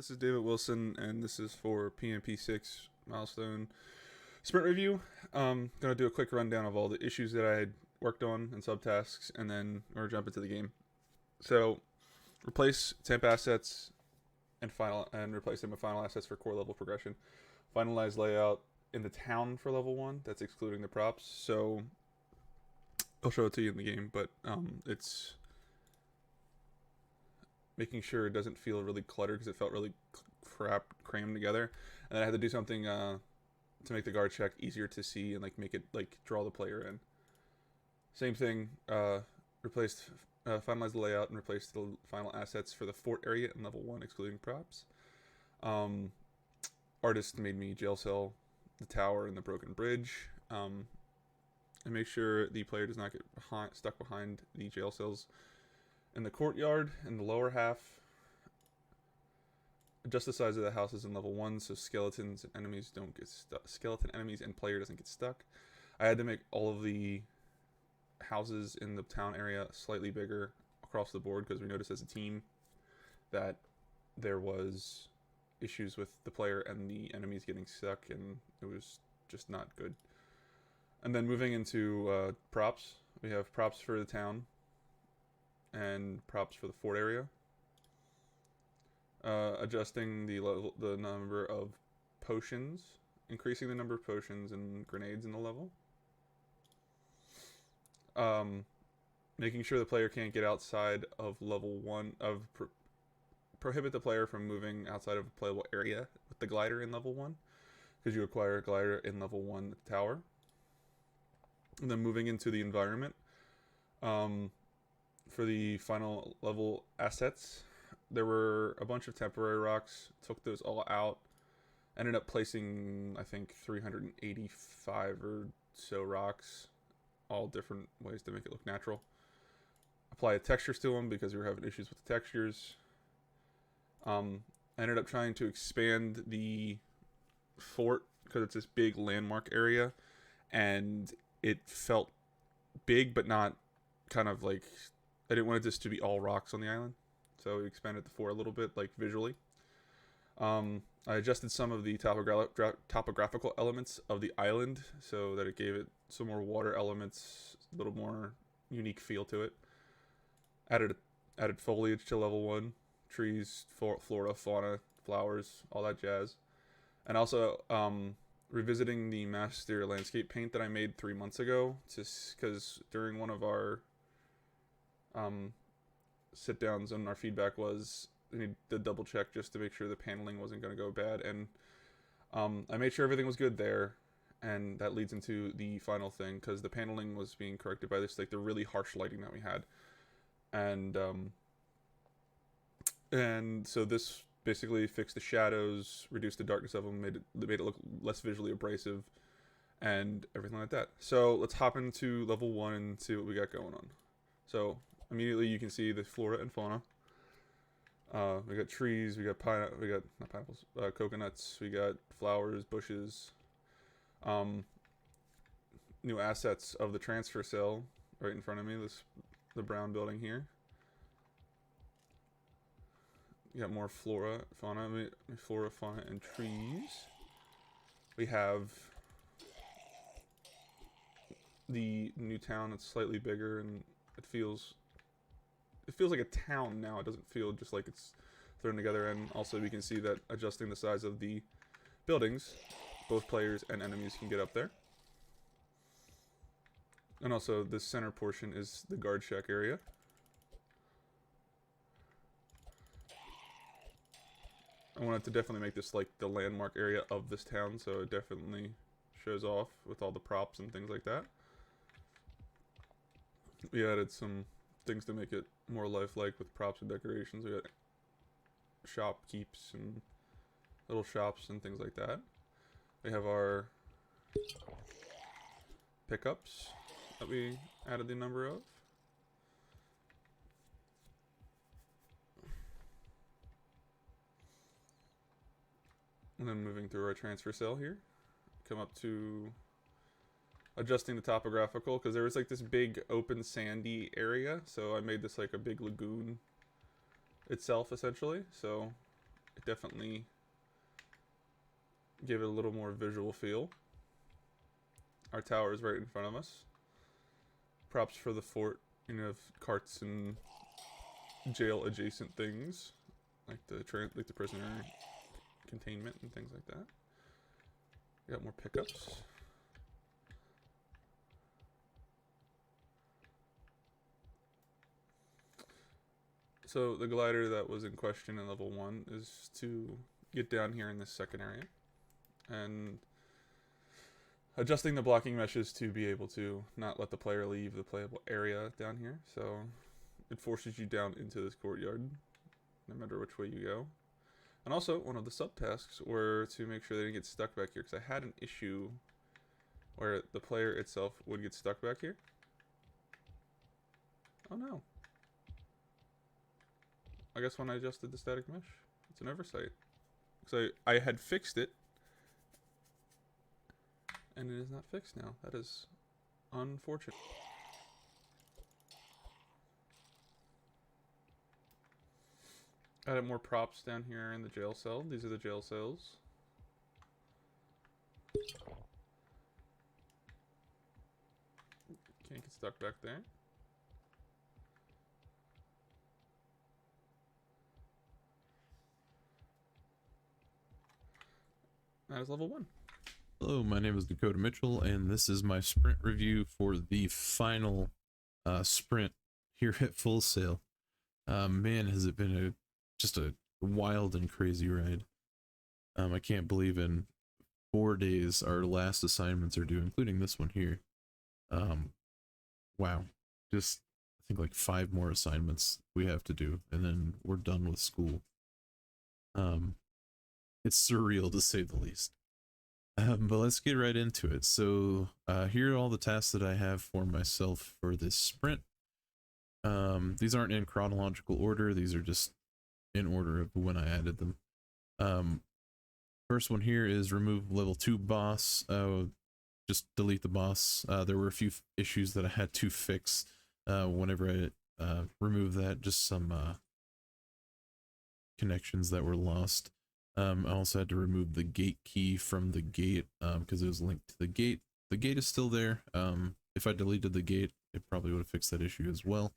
this is David Wilson, and this is for PMP6 milestone sprint review. Gonna do a quick rundown of all the issues that I had worked on and subtasks, and then we're jump into the game. So, replace temp assets and replace them with final assets for core level progression. Finalize layout in the town for level 1. That's excluding the props. So, I'll show it to you in the game, but it's making sure it doesn't feel really cluttered because it felt really crammed together. And then I had to do something to make the guard check easier to see and make it draw the player in. Same thing. Finalize the layout and replace the final assets for the fort area in level 1, excluding props. Artist made me jail cell the tower and the broken bridge. And make sure the player does not get stuck behind the jail cells in the courtyard in the lower half. Adjust the size of the houses in level 1 so skeletons and enemies don't get stuck. Skeleton enemies and player doesn't get stuck. I had to make all of the houses in the town area slightly bigger across the board because we noticed as a team that there was issues with the player and the enemies getting stuck, and it was just not good. And then moving into props, we have props for the town and props for the fort area. Adjusting the number of potions, increasing the number of potions and grenades in the level. Making sure the player can't get outside of level 1 of prohibit the player from moving outside of a playable area with the glider in level 1 because you acquire a glider in level 1 tower. And then moving into the environment. For the final level assets, there were a bunch of temporary rocks. Took those all out. Ended up placing, I think, 385 or so rocks. All different ways to make it look natural. Apply textures to them because we were having issues with the textures. I ended up trying to expand the fort because it's this big landmark area. And it felt big, but not kind of like... I didn't want this to be all rocks on the island, so we expanded the fort a little bit, visually. I adjusted some of the topographical elements of the island so that it gave it some more water elements, a little more unique feel to it. Added foliage to level 1, trees, flora, fauna, flowers, all that jazz. And also revisiting the master landscape paint that I made 3 months ago, because during one of our sit downs and our feedback was we need to double check just to make sure the paneling wasn't going to go bad, and I made sure everything was good there, and that leads into the final thing because the paneling was being corrected by this the really harsh lighting that we had, and so this basically fixed the shadows, reduced the darkness of them, made it look less visually abrasive, and everything like that. So let's hop into level 1 and see what we got going on. So immediately you can see the flora and fauna. We got trees, we got not pineapples, coconuts, we got flowers, bushes. New assets of the transfer cell right in front of me, the brown building here. You got more flora, fauna, and trees. We have the new town that's slightly bigger, and it feels like a town now. It doesn't feel just like it's thrown together. And also we can see that adjusting the size of the buildings, both players and enemies can get up there. And also this center portion is the guard shack area. I wanted to definitely make this the landmark area of this town, so it definitely shows off with all the props and things like that. We added some things to make it more lifelike with props and decorations. We got shop keeps and little shops and things like that. We have our pickups that we added the number of. And then moving through our transfer cell here, come up to adjusting the topographical, because there was this big open sandy area, so I made this a big lagoon itself essentially. So It definitely gave it a little more visual feel. Our tower is right in front of us. Props for the fort, you know, carts and jail adjacent things, like the prisoner containment and things like that. We got more pickups. So the glider that was in question in level 1 is to get down here in this second area, and adjusting the blocking meshes to be able to not let the player leave the playable area down here. So it forces you down into this courtyard, no matter which way you go. And also, one of the subtasks were to make sure they didn't get stuck back here, because I had an issue where the player itself would get stuck back here. Oh no. I guess when I adjusted the static mesh, it's an oversight. So I had fixed it, and it is not fixed now. That is unfortunate. Added more props down here in the jail cell. These are the jail cells. Can't get stuck back there. That is level 1. Hello, my name is Dakota Mitchell, and this is my sprint review for the final sprint here at Full Sail. Man, has it been just a wild and crazy ride. I can't believe in 4 days our last assignments are due, including this one here. Wow, just I think like 5 more assignments we have to do, and then we're done with school. It's surreal to say the least. But let's get right into it. So here are all the tasks that I have for myself for this sprint. These aren't in chronological order. These are just in order of when I added them. First one here is remove level 2 boss. Just delete the boss. There were a few issues that I had to fix whenever I removed that. Just some connections that were lost. I also had to remove the gate key from the gate because it was linked to the gate. The gate is still there. If I deleted the gate, it probably would have fixed that issue as well.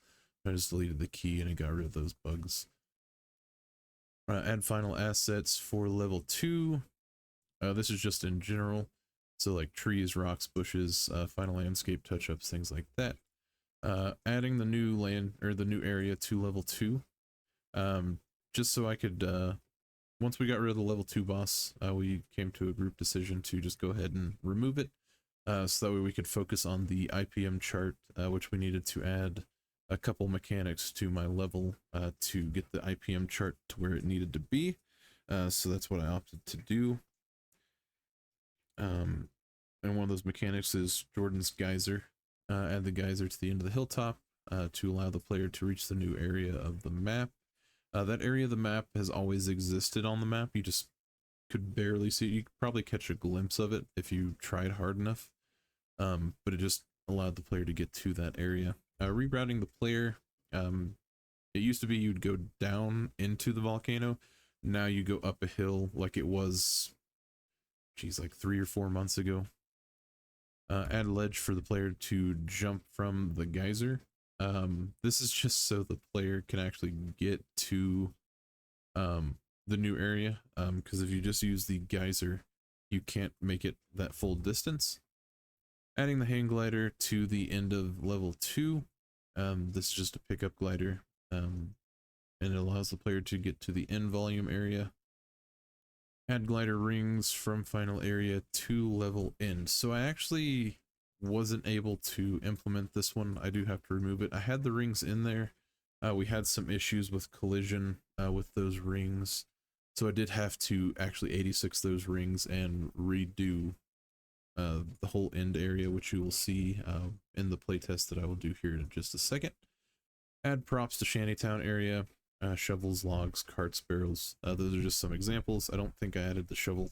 I just deleted the key and it got rid of those bugs. Add final assets for level 2. This is just in general. So like trees, rocks, bushes, final landscape touch-ups, things like that. Adding the new the new area to level 2. Just so I could once we got rid of the level 2 boss, we came to a group decision to just go ahead and remove it, so that way we could focus on the IPM chart, which we needed to add a couple mechanics to my level to get the IPM chart to where it needed to be. So that's what I opted to do. And one of those mechanics is Jordan's geyser. Add the geyser to the end of the hilltop to allow the player to reach the new area of the map. That area of the map has always existed on the map. You just could barely see it. You could probably catch a glimpse of it if you tried hard enough. But it just allowed the player to get to that area. Rerouting the player. It used to be you'd go down into the volcano. Now you go up a hill like it was, geez, like 3 or 4 months ago. Add ledge for the player to jump from the geyser. This is just so the player can actually get to the new area, because if you just use the geyser, you can't make it that full distance. Adding the hang glider to the end of level 2. This is just a pickup glider, and it allows the player to get to the end volume area. Add glider rings from final area to level end. So I actually wasn't able to implement this one. I do have to remove it. I had the rings in there. We had some issues with collision with those rings, so I did have to actually 86 those rings and redo the whole end area, which you will see in the playtest that I will do here in just a second. Add props to Shantytown area. Shovels, logs, carts, barrels. Those are just some examples. I don't think I added the shovel.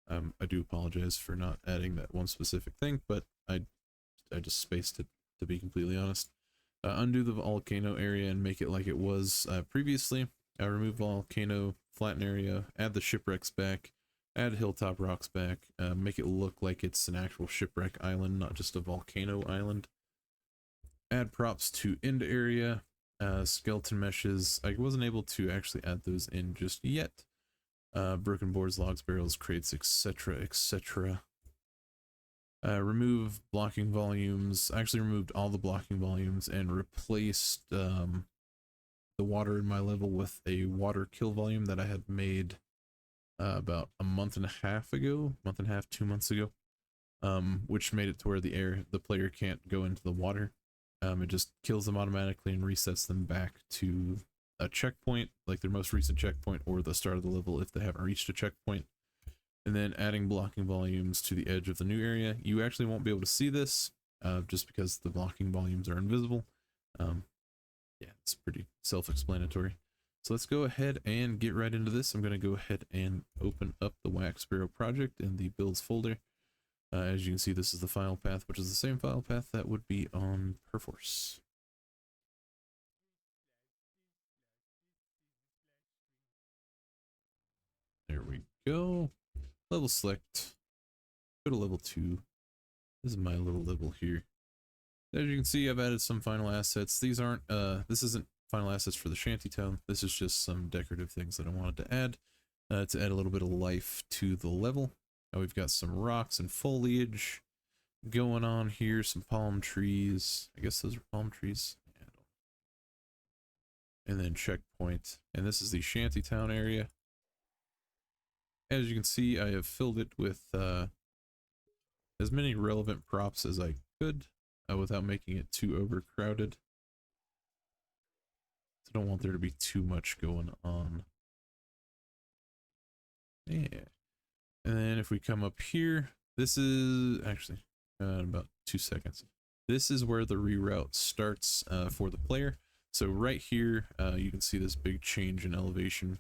I do apologize for not adding that one specific thing, but I just spaced it, to be completely honest. Undo the volcano area and make it like it was previously. Remove volcano, flatten area, add the shipwrecks back, add hilltop rocks back, make it look like it's an actual shipwreck island, not just a volcano island. Add props to end area, skeleton meshes. I wasn't able to actually add those in just yet. Broken boards, logs, barrels, crates, etc., etc. Remove blocking volumes. I actually removed all the blocking volumes and replaced the water in my level with a water kill volume that I had made about a month and a half ago, 2 months ago, which made it to where the player can't go into the water. It just kills them automatically and resets them back to a checkpoint, like their most recent checkpoint or the start of the level if they haven't reached a checkpoint. And then adding blocking volumes to the edge of the new area. You actually won't be able to see this just because the blocking volumes are invisible. Yeah, it's pretty self-explanatory. So let's go ahead and get right into this. I'm going to go ahead and open up the Whack Sparrow project in the builds folder. As you can see, this is the file path, which is the same file path that would be on Perforce. There we go. Level select. Go to level 2. This is my little level here. As you can see, I've added some final assets. These aren't, this isn't final assets for the shantytown. This is just some decorative things that I wanted to add a little bit of life to the level. We've got some rocks and foliage going on here, some palm trees. I guess those are palm trees. Yeah, and then checkpoint. And this is the shantytown area. As you can see, I have filled it with as many relevant props as I could without making it too overcrowded. I don't want there to be too much going on. Yeah. And then if we come up here, this is actually about 2 seconds. This is where the reroute starts for the player. So right here, you can see this big change in elevation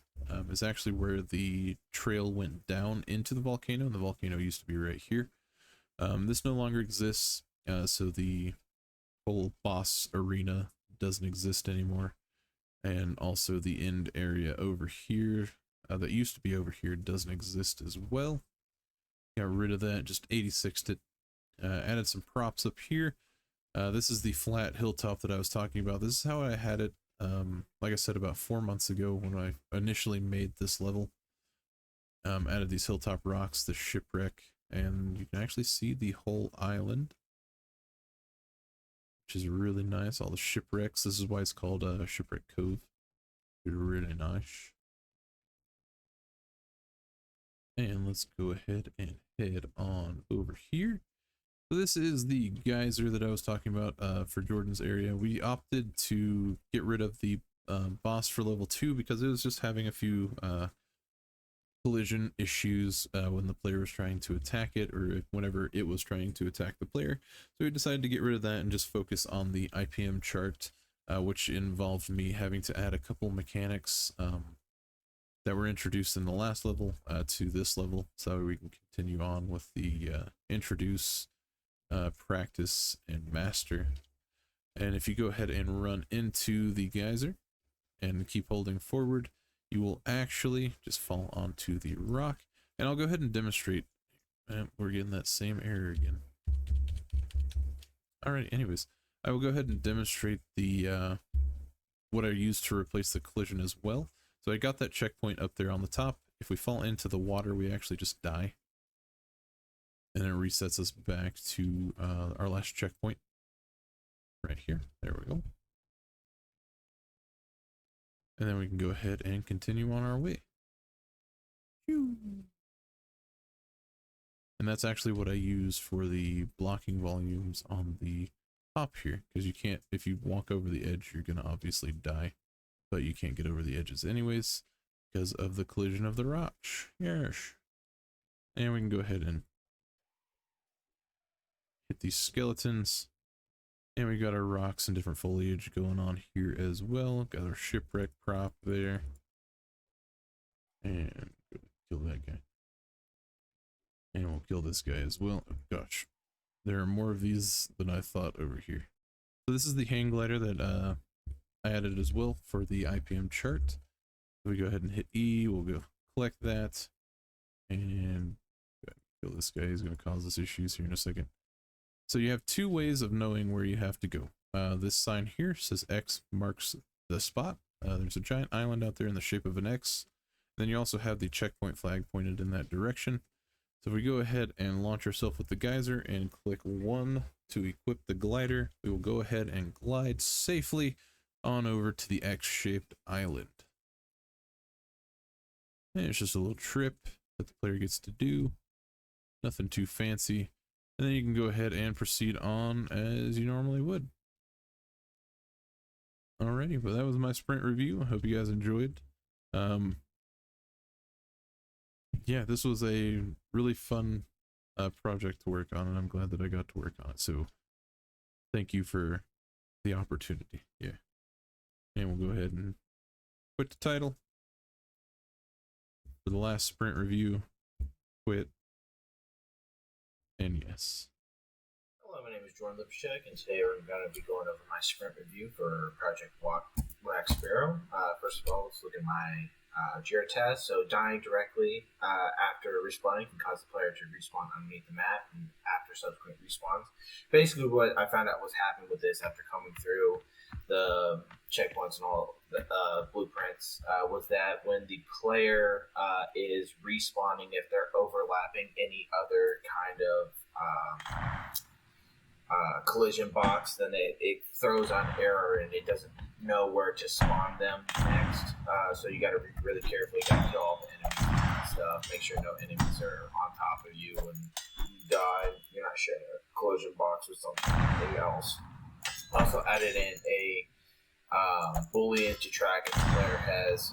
is actually where the trail went down into the volcano, and the volcano used to be right here. This no longer exists, so the whole boss arena doesn't exist anymore. And also the end area over here that used to be over here doesn't exist as well. Got rid of that, just 86'd it. Added some props up here. This is the flat hilltop that I was talking about. This is how I had it, like I said, about 4 months ago when I initially made this level. Added these hilltop rocks, the shipwreck, and you can actually see the whole island, which is really nice. All the shipwrecks. This is why it's called Shipwreck Cove. It's really nice. And let's go ahead and head on over here. So this is the geyser that I was talking about for Jordan's area. We opted to get rid of the boss for level 2 because it was just having a few collision issues when the player was trying to attack it, or whenever it was trying to attack the player. So we decided to get rid of that and just focus on the IPM chart, which involved me having to add a couple mechanics that were introduced in the last level to this level, so we can continue on with the introduce, practice, and master. And if you go ahead and run into the geyser and keep holding forward, you will actually just fall onto the rock. And I'll go ahead and demonstrate. We're getting that same error again. Alright, anyways, I will go ahead and demonstrate the what I used to replace the collision as well. So I got that checkpoint up there on the top. If we fall into the water, we actually just die. And it resets us back to our last checkpoint. Right here. There we go. And then we can go ahead and continue on our way. And that's actually what I use for the blocking volumes on the top here. Because you can't, if you walk over the edge, you're going to obviously die. But you can't get over the edges anyways because of the collision of the rocks. Yes. And we can go ahead and hit these skeletons. And we got our rocks and different foliage going on here as well. Got our shipwreck prop there. And kill that guy. And we'll kill this guy as well. Oh gosh. There are more of these than I thought over here. So this is the hang glider that I added as well for the IPM chart. We go ahead and hit E. We'll go collect that. And kill this guy. He's going to cause us issues here in a second. So you have two ways of knowing where you have to go. This sign here says X marks the spot. There's a giant island out there in the shape of an X. Then you also have the checkpoint flag pointed in that direction. So if we go ahead and launch ourselves with the geyser and click 1 to equip the glider, we will go ahead and glide safely on over to the X-shaped island. And it's just a little trip that the player gets to do. Nothing too fancy. And then you can go ahead and proceed on as you normally would. Alrighty, but that was my sprint review. I hope you guys enjoyed. Yeah, this was a really fun project to work on, and I'm glad that I got to work on it. So thank you for the opportunity. Yeah. And we'll go ahead and quit the title. For the last sprint review, quit. And yes. Hello, my name is Jordan Lipschek, and today we're going to be going over my sprint review for Project Whack Sparrow. First of all, let's look at my Jira task. So dying directly after respawning can cause the player to respawn underneath the map and after subsequent respawns. Basically, what I found out was happening with this after coming through the checkpoints and all the blueprints was that when the player is respawning, if they're overlapping any other kind of collision box, then it throws on error and it doesn't know where to spawn them next. So you got to be really careful. You got to kill all the enemies and stuff. Make sure no enemies are on top of you when you die. You're not sharing a collision box with something else. Also added in a boolean to track if the player has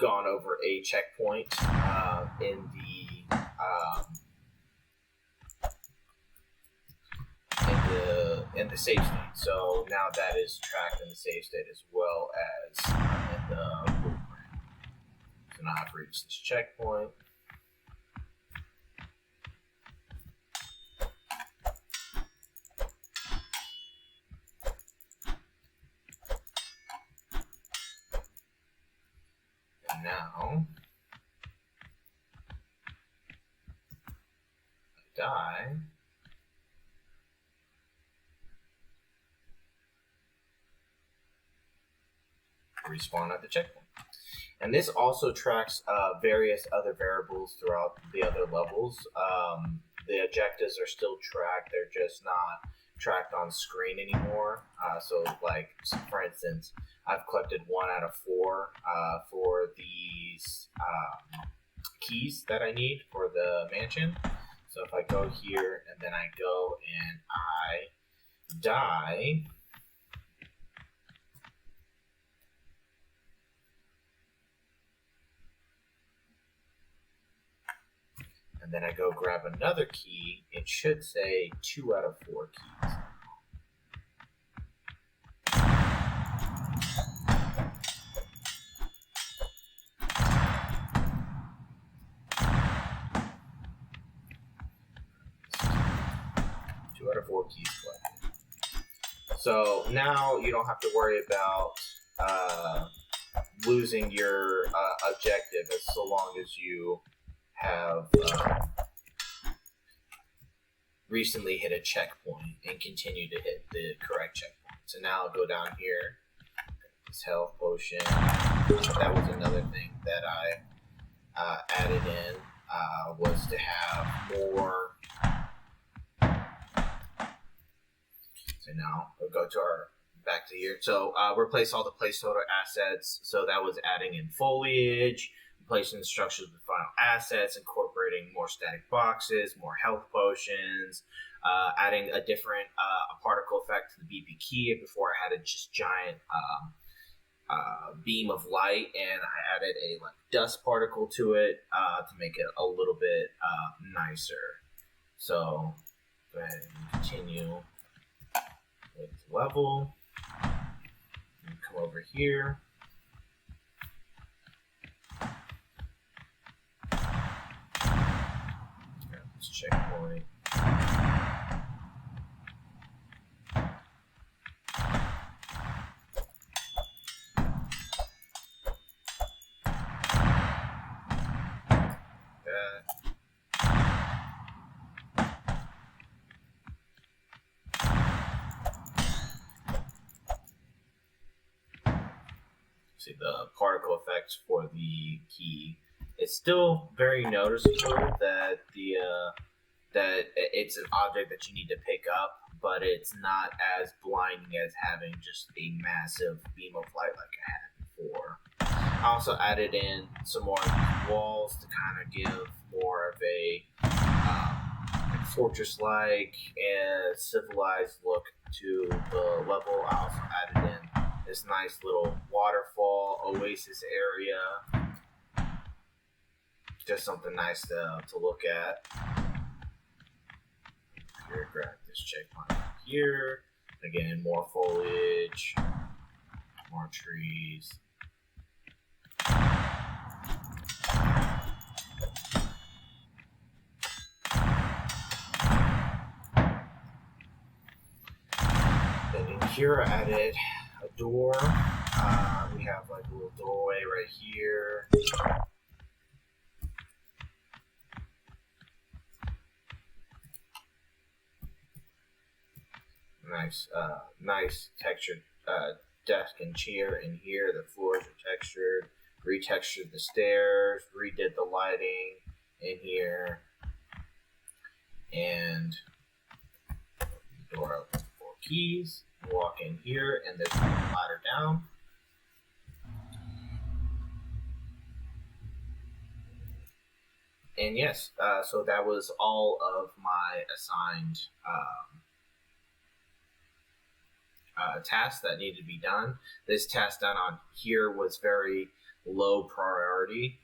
gone over a checkpoint in the save state. So now that is tracked in the save state as well as in the blueprint. So now I've reached this checkpoint. And now I die. Respawn at the checkpoint. And this also tracks various other variables throughout the other levels. The objectives are still tracked, they're just not tracked on screen anymore. So like, for instance, I've collected 1 out of 4 for these keys that I need for the mansion. So if I go here and then I go and I die, and then I go grab another key, it should say 2 out of 4 keys. Two out of 4 keys collected. So now you don't have to worry about losing your objective as so long as you have recently hit a checkpoint and continue to hit the correct checkpoint. So now I'll go down here, this health potion. That was another thing that I added in, was to have more. So now we'll go to our back to here. So replace all the placeholder assets. So that was adding in foliage, replacing the structures with final assets, incorporating more static boxes, more health potions, adding a different particle effect to the BP key. Before I had a just giant beam of light, and I added a dust particle to it to make it a little bit nicer. So go ahead and continue with the level. And come over here. This checkpoint. see the particle effects for the key. It's still very noticeable that that it's an object that you need to pick up, but it's not as blinding as having just a massive beam of light like I had before. I also added in some more walls to kind of give more of a fortress-like and civilized look to the level. I also added in this nice little waterfall oasis area. Just something nice to look at. Here, grab this checkpoint here. Again, more foliage, more trees. And in here, I added a door. We have like a little doorway right here. Nice textured desk and chair in here. The floors are textured. Retextured the stairs. Redid the lighting in here. And door open 4 keys. Walk in here, and there's a ladder down. And yes, so that was all of my assigned tasks that needed to be done. This task done on here was very low priority.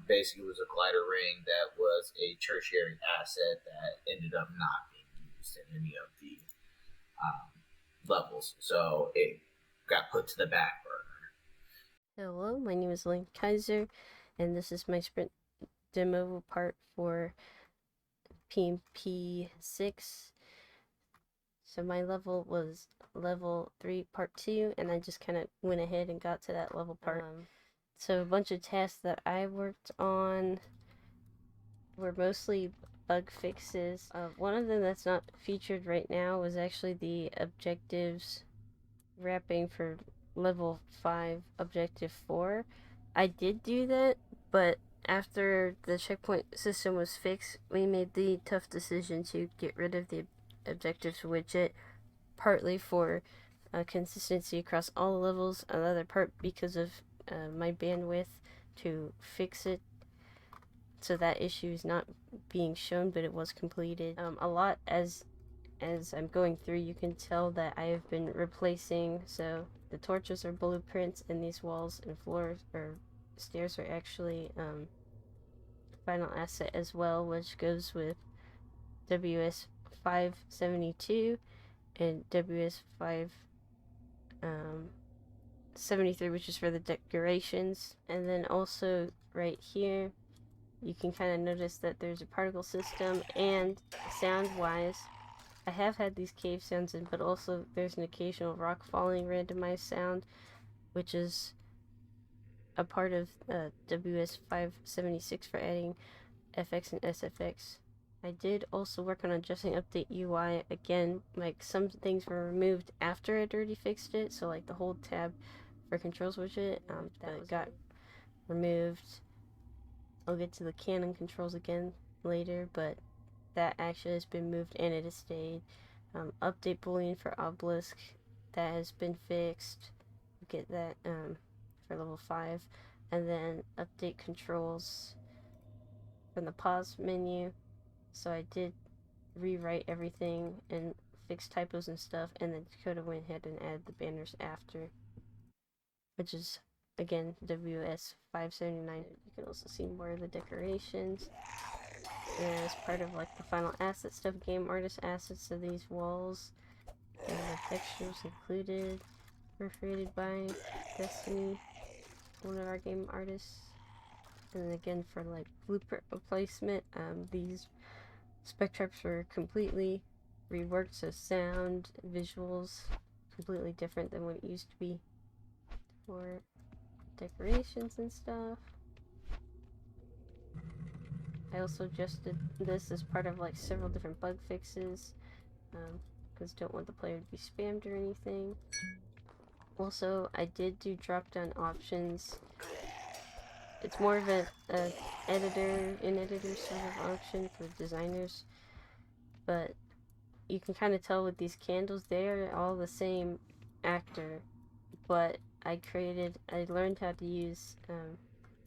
Basically, it was a glider ring that was a tertiary asset that ended up not being used in any of the levels, so it got put to the back burner. Hello, my name is Link Kaiser, and this is my sprint demo part for PMP 6. So my level was level 3 part 2, and I just kind of went ahead and got to that level part. So a bunch of tasks that I worked on were mostly bug fixes. One of them that's not featured right now was actually the objectives wrapping for level 5 objective 4. I did do that, but after the checkpoint system was fixed, we made the tough decision to get rid of the objectives widget, partly for consistency across all the levels, another part because of my bandwidth to fix it, so that issue is not being shown, but it was completed. A lot as I'm going through, you can tell that I have been replacing, so the torches are blueprints, and these walls and floors or stairs are actually final asset as well, which goes with WS 572 and WS 573, which is for the decorations. And then also right here you can kind of notice that there's a particle system, and sound wise I have had these cave sounds in, but also there's an occasional rock falling randomized sound, which is a part of WS 576 for adding FX and SFX. I did also work on adjusting update UI. Again, like some things were removed after I'd already fixed it, so like the hold tab for controls widget that got removed. I'll get to the cannon controls again later, but that actually has been moved and it has stayed. Update boolean for obelisk, that has been fixed. Get that for level 5. And then update controls from the pause menu. So I did rewrite everything and fix typos and stuff, and then Dakota went ahead and added the banners after, which is again WS 579. You can also see more of the decorations. And as part of like the final asset stuff, game artist assets of these walls and the textures included were created by Destiny, one of our game artists. And then again for like blueprint replacement, these spectraps were completely reworked, so sound, visuals, completely different than what it used to be for decorations and stuff. I also adjusted this as part of like several different bug fixes, because don't want the player to be spammed or anything. Also, I did do drop-down options. It's more of an editor sort of option for designers, but you can kind of tell with these candles, they're all the same actor, but I learned how to use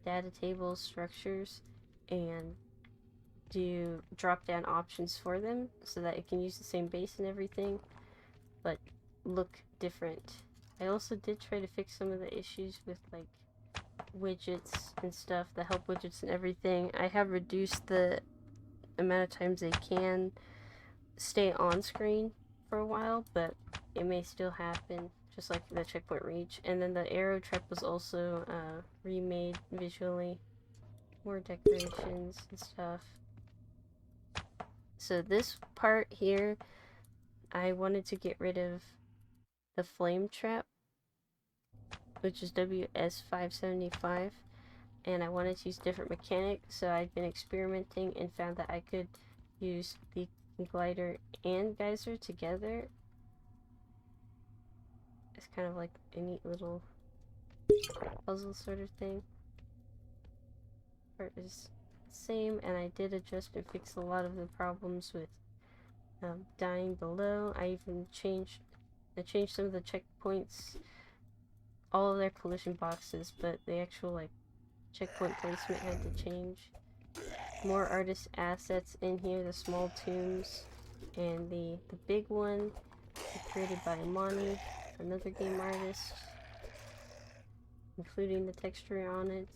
data table structures and do drop down options for them so that it can use the same base and everything, but look different. I also did try to fix some of the issues with like widgets and stuff, the help widgets and everything. I have reduced the amount of times they can stay on screen for a while, but it may still happen, just like the checkpoint reach. And then the arrow trap was also remade visually, more decorations and stuff. So this part here, I wanted to get rid of the flame trap, which is WS575, and I wanted to use different mechanics, so I've been experimenting and found that I could use the glider and geyser together. It's kind of like a neat little puzzle sort of thing. Part is the same, and I did adjust and fix a lot of the problems with dying below. I changed some of the checkpoints, all of their collision boxes, but the actual like checkpoint placement had to change. More artist assets in here, the small tombs, and the big one created by Amani, another game artist, including the texture on it.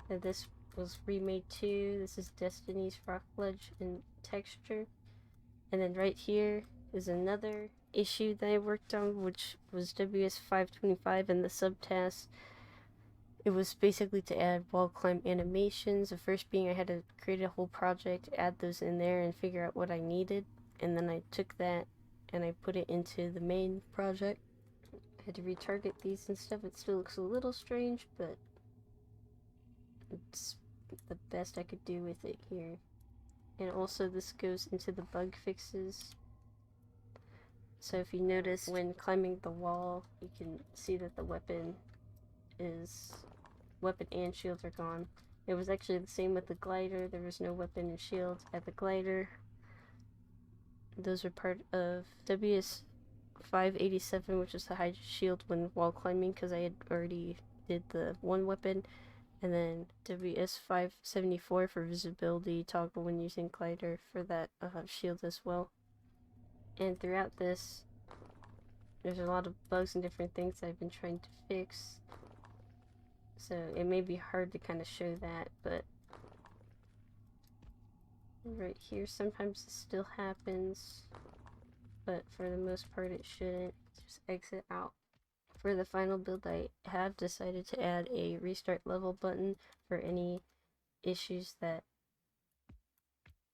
And this was remade too. This is Destiny's Rock Ledge in texture. And then right here is another issue that I worked on, which was WS525 and the subtask. It was basically to add wall climb animations. The first being I had to create a whole project, add those in there, and figure out what I needed. And then I took that and I put it into the main project. I had to retarget these and stuff. It still looks a little strange, but it's the best I could do with it here. And also this goes into the bug fixes. So if you notice when climbing the wall, you can see that the weapon and shields are gone. It was actually the same with the glider. There was no weapon and shield at the glider. Those are part of WS587, which is the high shield when wall climbing, because I had already did the one weapon. And then WS574 for visibility toggle when using glider for that shield as well. And throughout this, there's a lot of bugs and different things I've been trying to fix. So it may be hard to kind of show that, but right here sometimes it still happens, but for the most part it shouldn't. Just exit out. For the final build, I have decided to add a restart level button for any issues that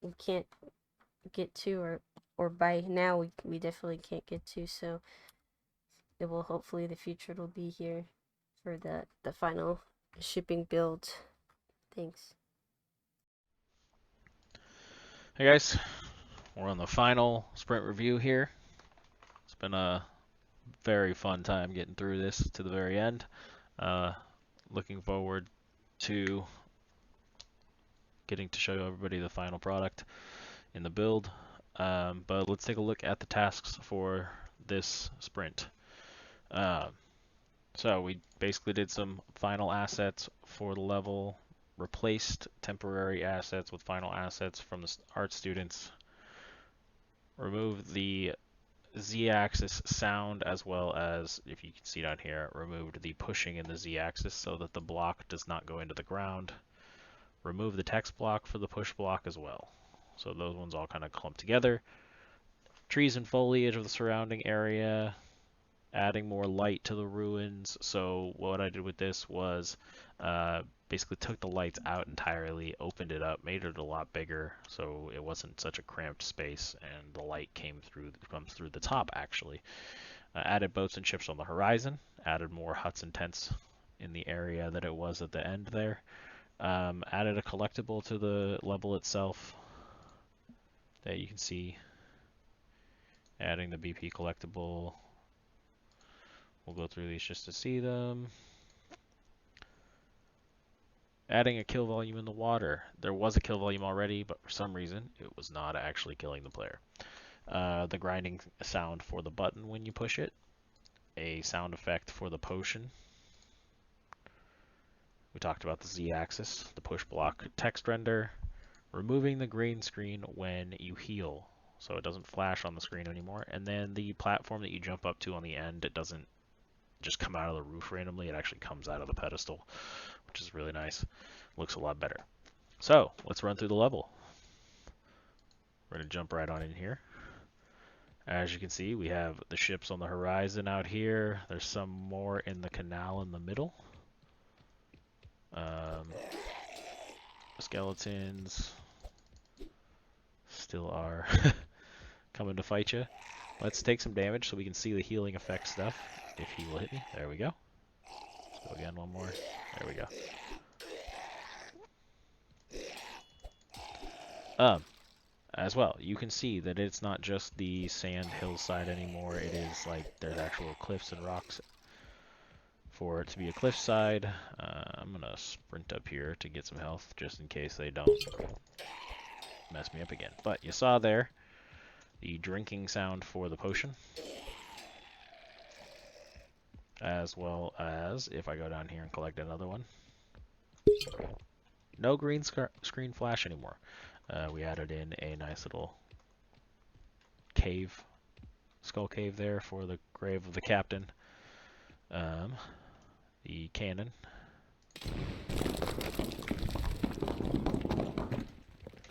we can't get to, or by now we definitely can't get to, so it will hopefully the future it'll be here for the final shipping build. Thanks. Hey guys, we're on the final sprint review here. It's been a very fun time getting through this to the very end. Looking forward to getting to show everybody the final product in the build. But let's take a look at the tasks for this sprint. So we basically did some final assets for the level, replaced temporary assets with final assets from the art students, removed the Z-axis sound, as well as, if you can see down here, removed the pushing in the Z-axis so that the block does not go into the ground. Remove the text block for the push block as well. So those ones all kind of clump together. Trees and foliage of the surrounding area, adding more light to the ruins. So what I did with this was basically took the lights out entirely, opened it up, made it a lot bigger, so it wasn't such a cramped space, and the light comes through the top actually. Added boats and ships on the horizon, added more huts and tents in the area that it was at the end there. Added a collectible to the level itself that you can see. Adding the BP collectible, We'll go through these just to see them. Adding a kill volume in the water. There was a kill volume already, but for some reason, it was not actually killing the player. The grinding sound for the button when you push it. A sound effect for the potion. We talked about the Z-axis, the push block text render. Removing the green screen when you heal, so it doesn't flash on the screen anymore. And then the platform that you jump up to on the end, it doesn't just come out of the roof randomly, it actually comes out of the pedestal, which is really nice. Looks a lot better. So, let's run through the level. We're going to jump right on in here. As you can see, we have the ships on the horizon out here. There's some more in the canal in the middle. Skeletons still are coming to fight you. Let's take some damage so we can see the healing effect stuff. If he will hit me. There we go. Let's go again one more. There we go. As well, you can see that it's not just the sand hillside anymore. It is like there's actual cliffs and rocks. For it to be a cliffside, I'm gonna sprint up here to get some health just in case they don't mess me up again. But you saw there the drinking sound for the potion, as well as if I go down here and collect another one. No green screen flash anymore. We added in a nice little cave, skull cave there for the grave of the captain. The cannon.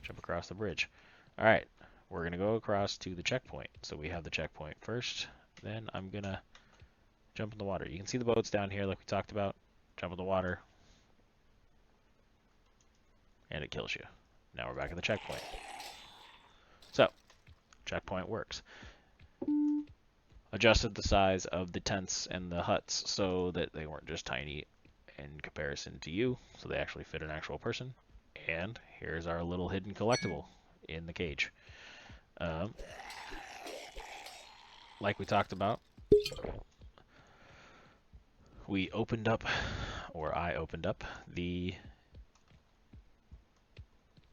Jump across the bridge. Alright, we're going to go across to the checkpoint. So we have the checkpoint first, then I'm going to jump in the water. You can see the boats down here like we talked about. Jump in the water. And it kills you. Now we're back at the checkpoint. So, checkpoint works. Adjusted the size of the tents and the huts so that they weren't just tiny in comparison to you, so they actually fit an actual person. And here's our little hidden collectible in the cage. Like we talked about, we opened up, or I opened up, the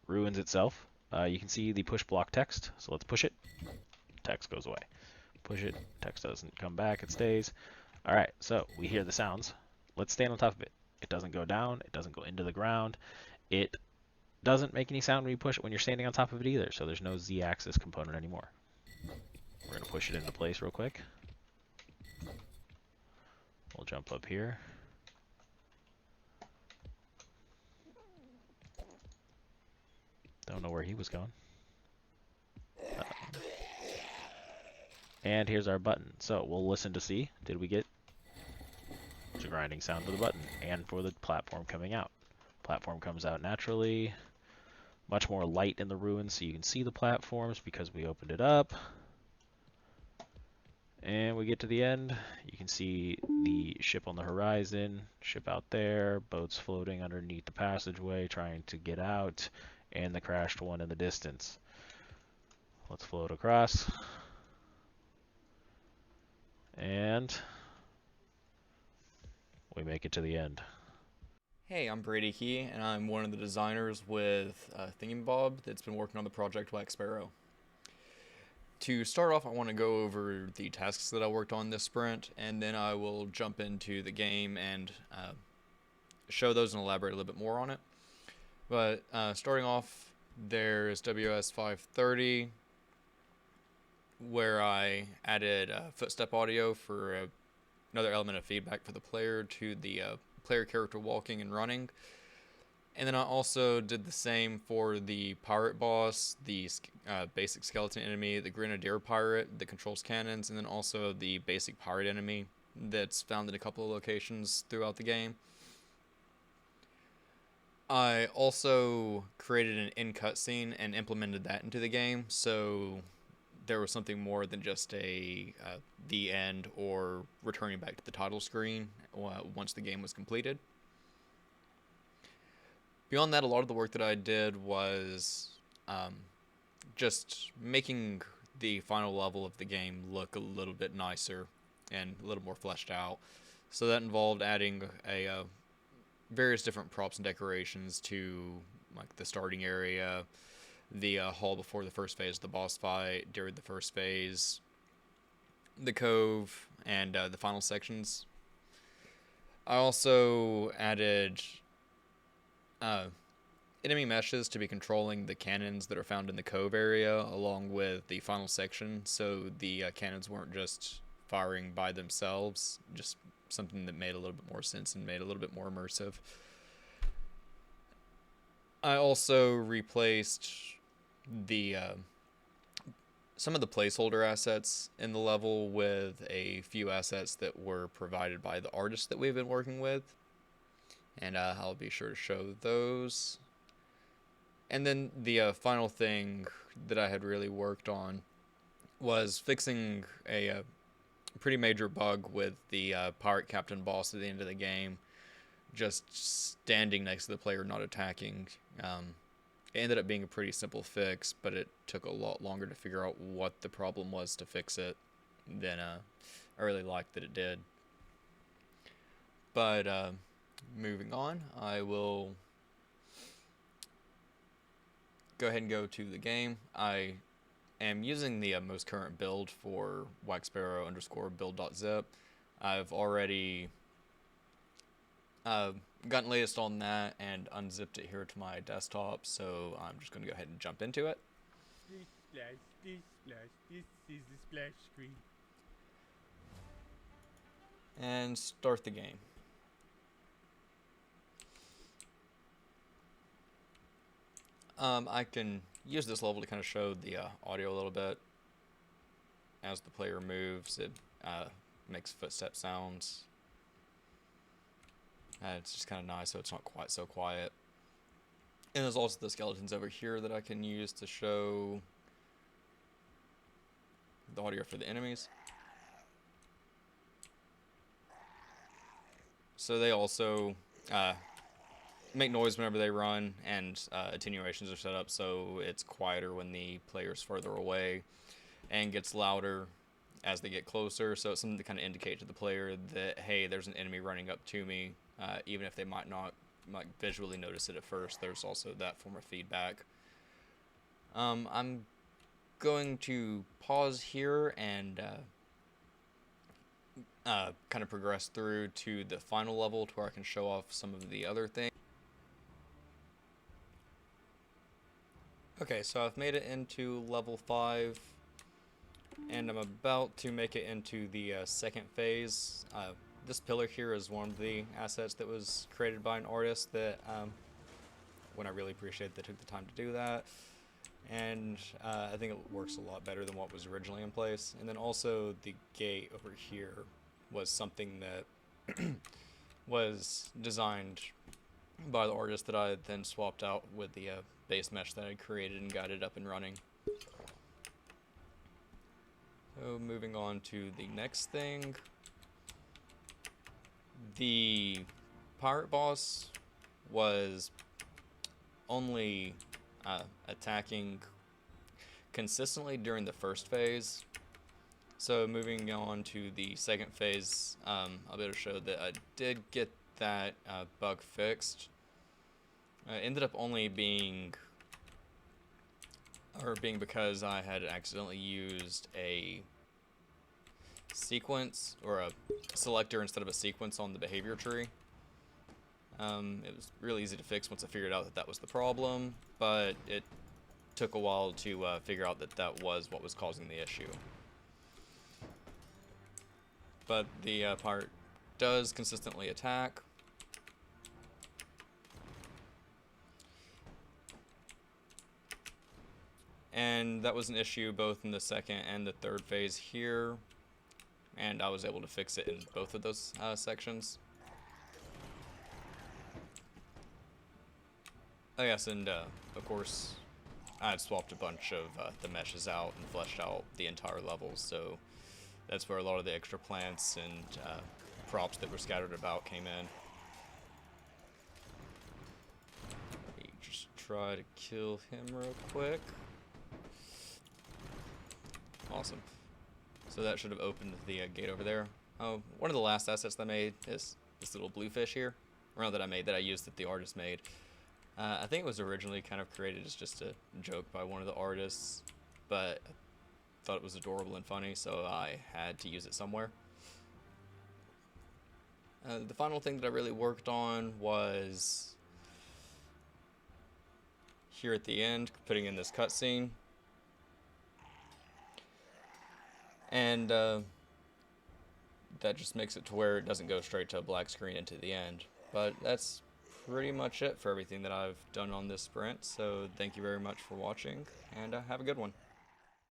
ruins itself. You can see the push block text, so let's push it. Text goes away. Push it, text doesn't come back, it stays. Alright, so we hear the sounds. Let's stand on top of it. It doesn't go down, it doesn't go into the ground. It doesn't make any sound when you push it when you're standing on top of it either, so there's no Z-axis component anymore. We're going to push it into place real quick. We'll jump up here. Don't know where he was going. And here's our button. So we'll listen to see, did we get the grinding sound for the button and for the platform coming out. Platform comes out naturally. Much more light in the ruins so you can see the platforms because we opened it up. And we get to the end. You can see the ship on the horizon, ship out there, boats floating underneath the passageway trying to get out, and the crashed one in the distance. Let's float across. And we make it to the end. Hey, I'm Brady Key, and I'm one of the designers with Thingy-Mabob that's been working on the project Whack Sparrow. To start off, I want to go over the tasks that I worked on this sprint, and then I will jump into the game and show those and elaborate a little bit more on it. But starting off, there's WS 530, where I added footstep audio for another element of feedback for the player to the player character walking and running. And then I also did the same for the pirate boss, the basic skeleton enemy, the grenadier pirate that controls cannons, and then also the basic pirate enemy that's found in a couple of locations throughout the game. I also created an end cutscene and implemented that into the game, so there was something more than just the end or returning back to the title screen once the game was completed. Beyond that, a lot of the work that I did was just making the final level of the game look a little bit nicer. and a little more fleshed out. So that involved adding a various different props and decorations to like the starting area, the hall before the first phase, the boss fight during the first phase, the cove, and the final sections. I also added enemy meshes to be controlling the cannons that are found in the cove area along with the final section, so the cannons weren't just firing by themselves, just something that made a little bit more sense and made a little bit more immersive. I also replaced the some of the placeholder assets in the level with a few assets that were provided by the artists that we've been working with, and I'll be sure to show those. And then the final thing that I had really worked on was fixing a pretty major bug with the pirate captain boss at the end of the game, just standing next to the player, not attacking. It ended up being a pretty simple fix, but it took a lot longer to figure out what the problem was to fix it than I really liked that it did. But moving on, I will go ahead and go to the game. I am using the most current build for Whack Sparrow _build.zip. I've already gotten latest on that and unzipped it here to my desktop, so I'm just going to go ahead and jump into it. This is the splash screen. And start the game. I can use this level to kind of show the audio a little bit. As the player moves, it makes footstep sounds. It's just kind of nice, so it's not quite so quiet. And there's also the skeletons over here that I can use to show the audio for the enemies. So they also make noise whenever they run, and attenuations are set up so it's quieter when the player's further away and gets louder as they get closer. So it's something to kind of indicate to the player that, hey, there's an enemy running up to me. Even if they might not visually notice it at first, there's also that form of feedback. I'm going to pause here and kind of progress through to the final level to where I can show off some of the other things. Okay, so I've made it into level 5, and I'm about to make it into the second phase. This pillar here is one of the assets that was created by an artist that, when I really appreciate they took the time to do that. And I think it works a lot better than what was originally in place. And then also the gate over here was something that was designed by the artist that I then swapped out with the base mesh that I created and got it up and running. So moving on to the next thing. The pirate boss was only attacking consistently during the first phase. So moving on to the second phase, I'll be able to show that I did get that bug fixed. It ended up only being because I had accidentally used a sequence or a selector instead of a sequence on the behavior tree. It was really easy to fix once I figured out that that was the problem, but it took a while to figure out that that was what was causing the issue. But the pirate does consistently attack. And that was an issue both in the second and the third phase here, and I was able to fix it in both of those sections. Oh yes, and of course I had swapped a bunch of the meshes out and fleshed out the entire level, so that's where a lot of the extra plants and props that were scattered about came in. Let me just try to kill him real quick. Awesome. So that should have opened the gate over there. Oh, one of the last assets that I made is this little bluefish here. Or not that I made, that I used that the artist made. I think it was originally kind of created as just a joke by one of the artists, but I thought it was adorable and funny, so I had to use it somewhere. The final thing that I really worked on was here at the end, putting in this cutscene. And that just makes it to where it doesn't go straight to a black screen into the end. But that's pretty much it for everything that I've done on this sprint, so thank you very much for watching, and have a good one.